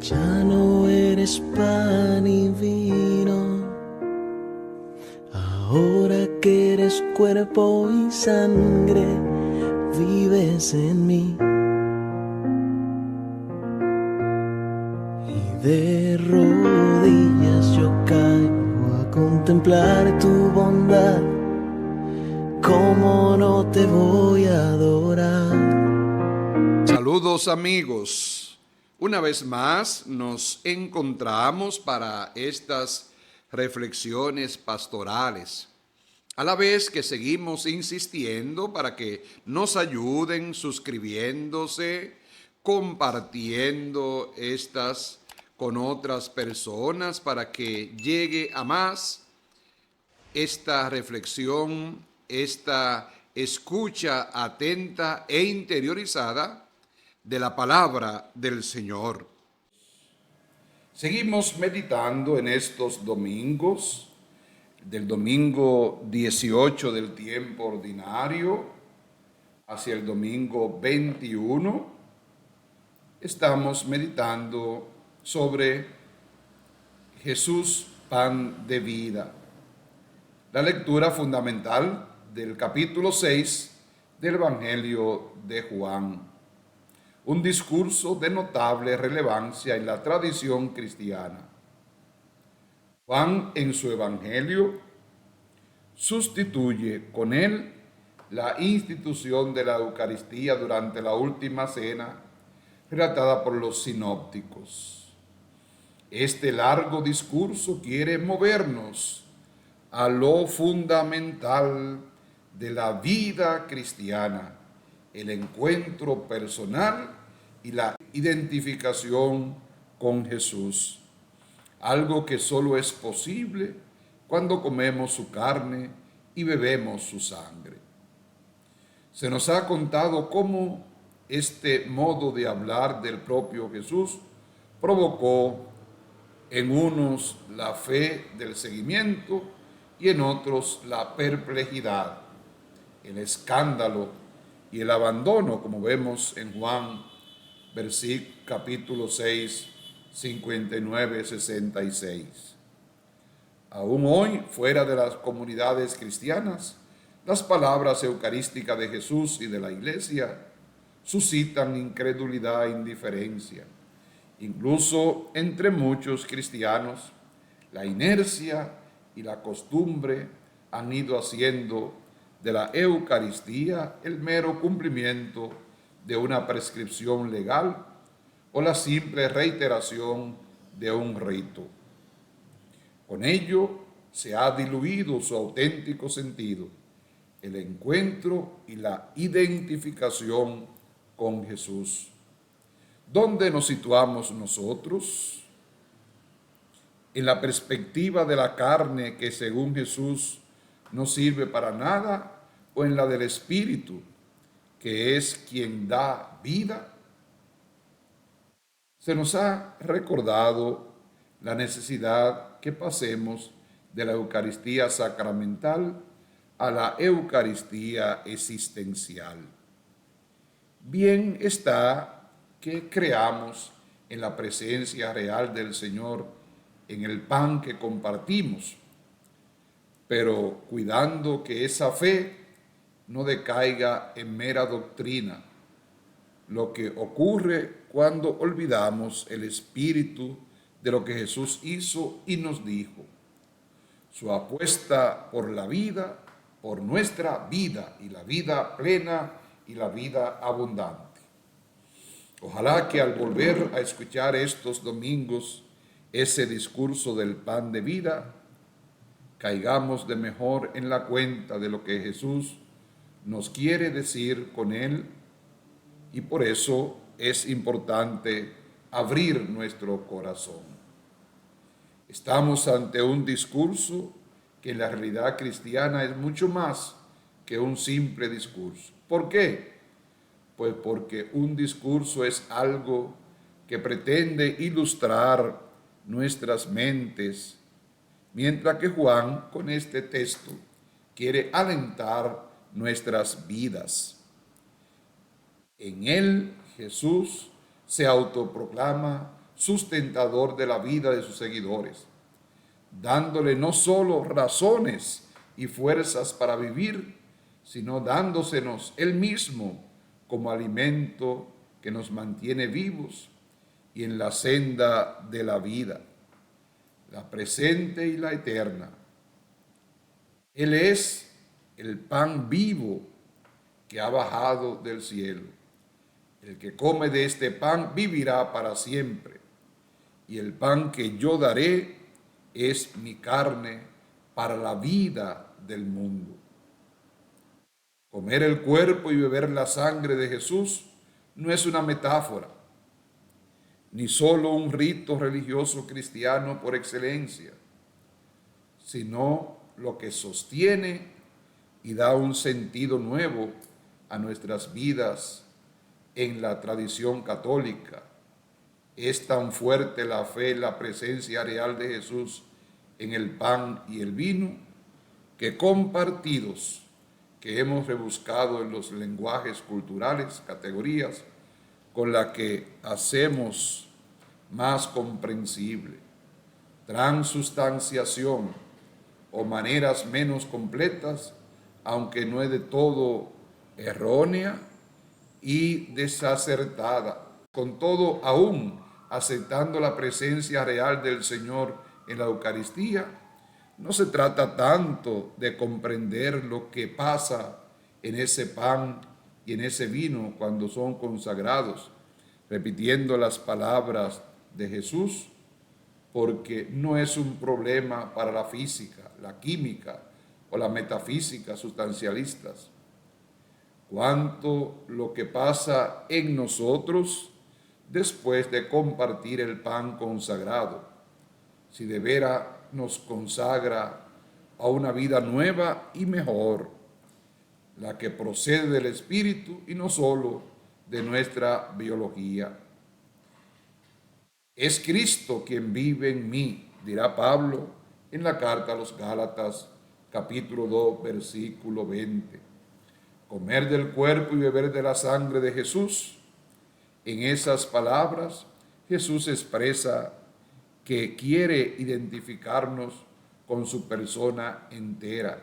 Ya no eres pan y vino, ahora que eres cuerpo y sangre, vives en mí. Y de rodillas yo caigo a contemplar tu bondad. ¿Cómo no te voy a adorar? Saludos amigos. Una vez más nos encontramos para estas reflexiones pastorales, a la vez que seguimos insistiendo para que nos ayuden suscribiéndose, compartiendo estas con otras personas para que llegue a más esta reflexión, esta escucha atenta e interiorizada de la palabra del Señor. Seguimos meditando en estos domingos, del domingo 18 del tiempo ordinario hacia el domingo 21. Estamos meditando sobre Jesús, pan de vida. La lectura fundamental del capítulo 6 del Evangelio de Juan. Un discurso de notable relevancia en la tradición cristiana. Juan, en su Evangelio, sustituye con él la institución de la Eucaristía durante la última cena relatada por los sinópticos. Este largo discurso quiere movernos a lo fundamental de la vida cristiana, el encuentro personal y la identificación con Jesús, algo que solo es posible cuando comemos su carne y bebemos su sangre. Se nos ha contado cómo este modo de hablar del propio Jesús provocó en unos la fe del seguimiento y en otros la perplejidad, el escándalo y el abandono, como vemos en Juan, capítulo 6, 59, 66. Aún hoy, fuera de las comunidades cristianas, las palabras eucarísticas de Jesús y de la Iglesia suscitan incredulidad e indiferencia. Incluso entre muchos cristianos, la inercia y la costumbre han ido haciendo de la Eucaristía el mero cumplimiento de una prescripción legal o la simple reiteración de un rito. Con ello se ha diluido su auténtico sentido, el encuentro y la identificación con Jesús. ¿Dónde nos situamos nosotros? ¿En la perspectiva de la carne que según Jesús no sirve para nada, o en la del Espíritu, que es quien da vida? Se nos ha recordado la necesidad que pasemos de la Eucaristía sacramental a la Eucaristía existencial. Bien está que creamos en la presencia real del Señor en el pan que compartimos, pero cuidando que esa fe no decaiga en mera doctrina, lo que ocurre cuando olvidamos el espíritu de lo que Jesús hizo y nos dijo. Su apuesta por la vida, por nuestra vida, y la vida plena y la vida abundante. Ojalá que al volver a escuchar estos domingos ese discurso del pan de vida, caigamos de mejor en la cuenta de lo que Jesús nos quiere decir con él, y por eso es importante abrir nuestro corazón. Estamos ante un discurso que en la realidad cristiana es mucho más que un simple discurso. ¿Por qué? Pues porque un discurso es algo que pretende ilustrar nuestras mentes, mientras que Juan, con este texto, quiere alentar nuestras vidas. En él, Jesús se autoproclama sustentador de la vida de sus seguidores, dándole no solo razones y fuerzas para vivir, sino dándosenos Él mismo como alimento que nos mantiene vivos y en la senda de la vida, la presente y la eterna. Él es el pan vivo que ha bajado del cielo. El que come de este pan vivirá para siempre. Y el pan que yo daré es mi carne para la vida del mundo. Comer el cuerpo y beber la sangre de Jesús no es una metáfora, ni solo un rito religioso cristiano por excelencia, sino lo que sostiene y da un sentido nuevo a nuestras vidas en la tradición católica. Es tan fuerte la fe en la presencia real de Jesús en el pan y el vino, que compartidos, que hemos rebuscado en los lenguajes culturales, categorías, con la que hacemos más comprensible, transustanciación o maneras menos completas, aunque no es de todo errónea y desacertada, con todo aún aceptando la presencia real del Señor en la Eucaristía. No se trata tanto de comprender lo que pasa en ese pan y en ese vino cuando son consagrados, repitiendo las palabras de Jesús, porque no es un problema para la física, la química o la metafísica sustancialistas, cuanto lo que pasa en nosotros después de compartir el pan consagrado, si de veras nos consagra a una vida nueva y mejor, la que procede del Espíritu y no solo de nuestra biología. Es Cristo quien vive en mí, dirá Pablo en la carta a los Gálatas, capítulo 2, versículo 20. Comer del cuerpo y beber de la sangre de Jesús. En esas palabras, Jesús expresa que quiere identificarnos con su persona entera,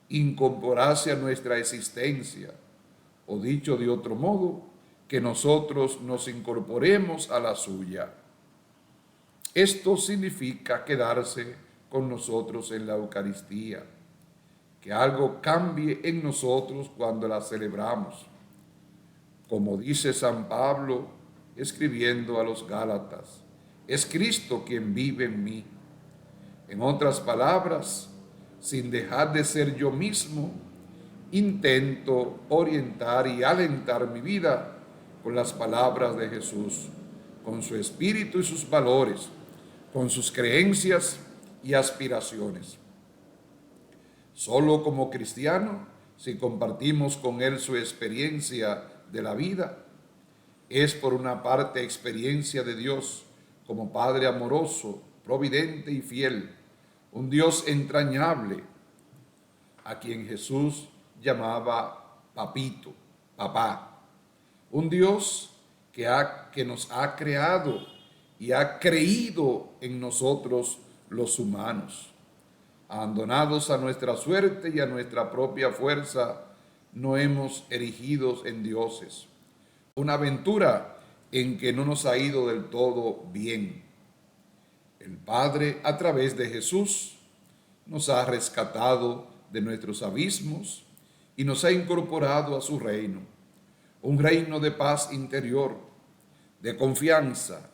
incorporarse a nuestra existencia, o dicho de otro modo, que nosotros nos incorporemos a la suya. Esto significa quedarse con nosotros en la Eucaristía, que algo cambie en nosotros cuando la celebramos. Como dice San Pablo escribiendo a los Gálatas, es Cristo quien vive en mí. En otras palabras, sin dejar de ser yo mismo, intento orientar y alentar mi vida con las palabras de Jesús, con su espíritu y sus valores, con sus creencias y aspiraciones. Solo como cristiano, si compartimos con él su experiencia de la vida, es por una parte experiencia de Dios como Padre amoroso, providente y fiel, un Dios entrañable, a quien Jesús llamaba papito, papá, un Dios que nos ha creado y ha creído en nosotros los humanos. Abandonados a nuestra suerte y a nuestra propia fuerza, no hemos erigidos en dioses. Una aventura en que no nos ha ido del todo bien. El Padre, a través de Jesús, nos ha rescatado de nuestros abismos y nos ha incorporado a su reino. Un reino de paz interior, de confianza,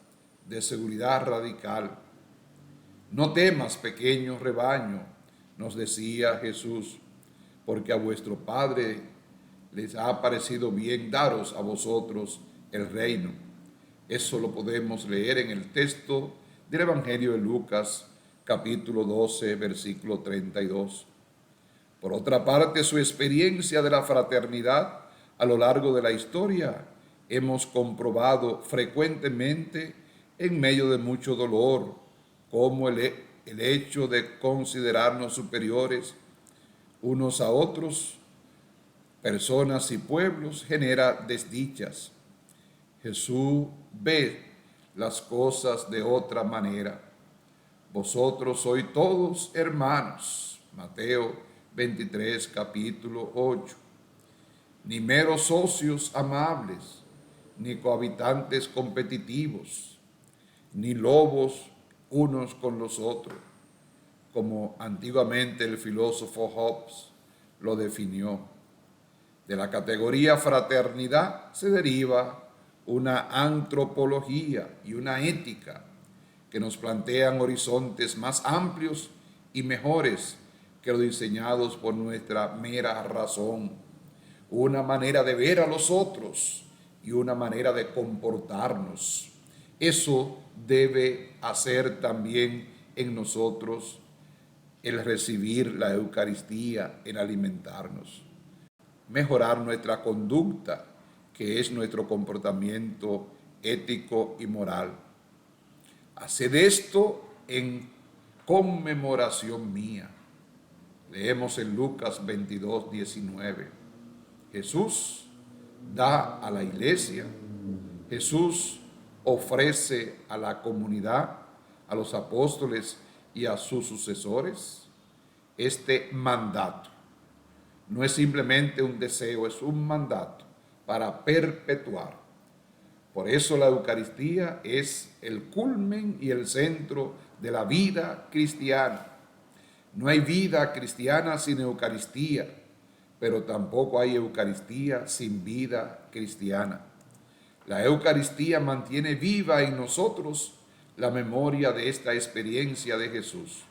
de seguridad radical. No temas, pequeño rebaño, nos decía Jesús, porque a vuestro Padre les ha parecido bien daros a vosotros el reino. Eso lo podemos leer en el texto del Evangelio de Lucas, capítulo 12, versículo 32. Por otra parte, su experiencia de la fraternidad a lo largo de la historia hemos comprobado frecuentemente en medio de mucho dolor, como el hecho de considerarnos superiores unos a otros, personas y pueblos, genera desdichas. Jesús ve las cosas de otra manera. Vosotros sois todos hermanos. Mateo 23, capítulo 8. Ni meros socios amables, ni cohabitantes competitivos, ni lobos unos con los otros, como antiguamente el filósofo Hobbes lo definió. De la categoría fraternidad se deriva una antropología y una ética que nos plantean horizontes más amplios y mejores que los diseñados por nuestra mera razón, una manera de ver a los otros y una manera de comportarnos. Eso debe hacer también en nosotros el recibir la Eucaristía, el alimentarnos, mejorar nuestra conducta, que es nuestro comportamiento ético y moral. Haced esto en conmemoración mía. Leemos en Lucas 22, 19. Jesús da a la iglesia, Jesús ofrece a la comunidad, a los apóstoles y a sus sucesores este mandato. No es simplemente un deseo, es un mandato para perpetuar. Por eso la Eucaristía es el culmen y el centro de la vida cristiana. No hay vida cristiana sin Eucaristía, pero tampoco hay Eucaristía sin vida cristiana. La Eucaristía mantiene viva en nosotros la memoria de esta experiencia de Jesús.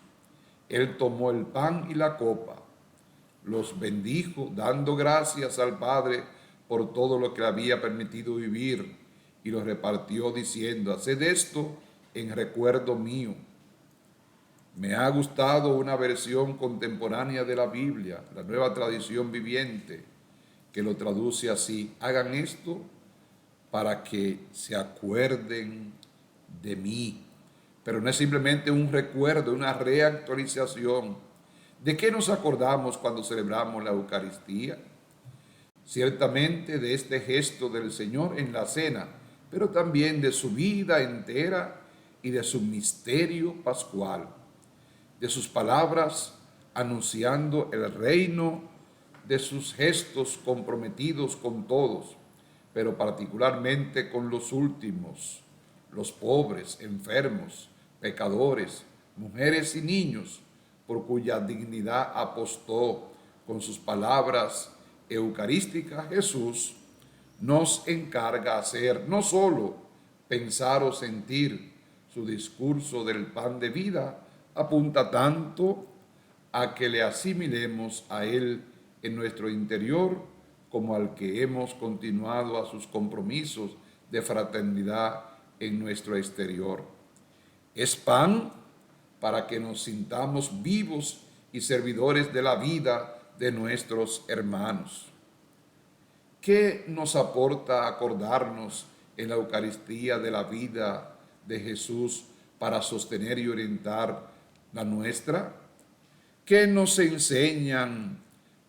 Él tomó el pan y la copa, los bendijo dando gracias al Padre por todo lo que le había permitido vivir y los repartió diciendo: haced esto en recuerdo mío. Me ha gustado una versión contemporánea de la Biblia, la Nueva Tradición Viviente, que lo traduce así: hagan esto para que se acuerden de mí. Pero no es simplemente un recuerdo, una reactualización. ¿De qué nos acordamos cuando celebramos la Eucaristía? Ciertamente de este gesto del Señor en la cena, pero también de su vida entera y de su misterio pascual, de sus palabras anunciando el reino, de sus gestos comprometidos con todos, pero particularmente con los últimos, los pobres, enfermos, pecadores, mujeres y niños, por cuya dignidad apostó con sus palabras eucarísticas. Jesús nos encarga hacer, no solo pensar o sentir. Su discurso del pan de vida apunta tanto a que le asimilemos a Él en nuestro interior como al que hemos continuado a sus compromisos de fraternidad en nuestro exterior. Es pan para que nos sintamos vivos y servidores de la vida de nuestros hermanos. ¿Qué nos aporta acordarnos en la Eucaristía de la vida de Jesús para sostener y orientar la nuestra? ¿Qué nos enseñan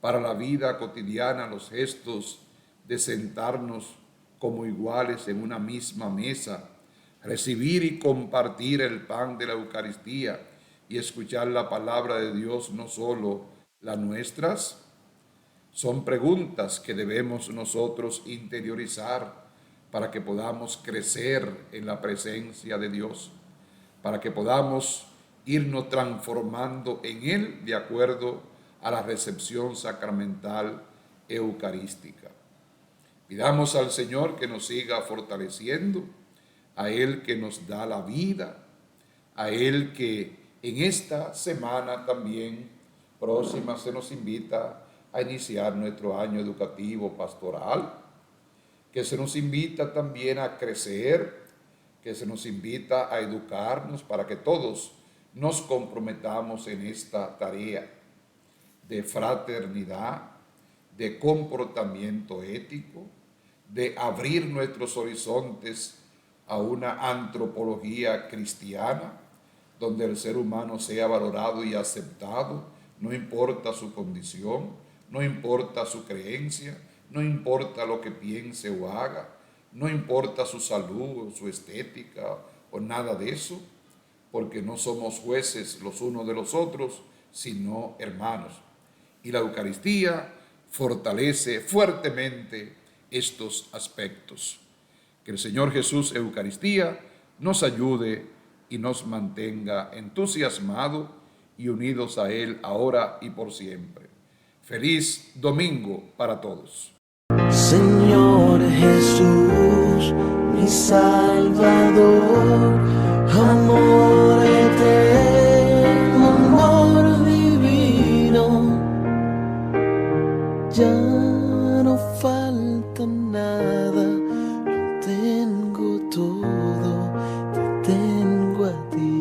para la vida cotidiana los gestos de sentarnos como iguales en una misma mesa, recibir y compartir el pan de la Eucaristía y escuchar la palabra de Dios, no solo las nuestras? Son preguntas que debemos nosotros interiorizar para que podamos crecer en la presencia de Dios, para que podamos irnos transformando en Él de acuerdo a la recepción sacramental eucarística. Pidamos al Señor que nos siga fortaleciendo, a Él que nos da la vida, a Él que en esta semana también próxima se nos invita a iniciar nuestro año educativo pastoral, que se nos invita también a crecer, que se nos invita a educarnos para que todos nos comprometamos en esta tarea de fraternidad, de comportamiento ético, de abrir nuestros horizontes a una antropología cristiana, donde el ser humano sea valorado y aceptado, no importa su condición, no importa su creencia, no importa lo que piense o haga, no importa su salud o su estética o nada de eso, porque no somos jueces los unos de los otros, sino hermanos. Y la Eucaristía fortalece fuertemente estos aspectos. Que el Señor Jesús, Eucaristía, nos ayude y nos mantenga entusiasmados y unidos a Él ahora y por siempre. Feliz domingo para todos. Señor Jesús, mi Salvador, amor eterno, amor divino, ya no falta nada, lo tengo todo, te tengo a ti.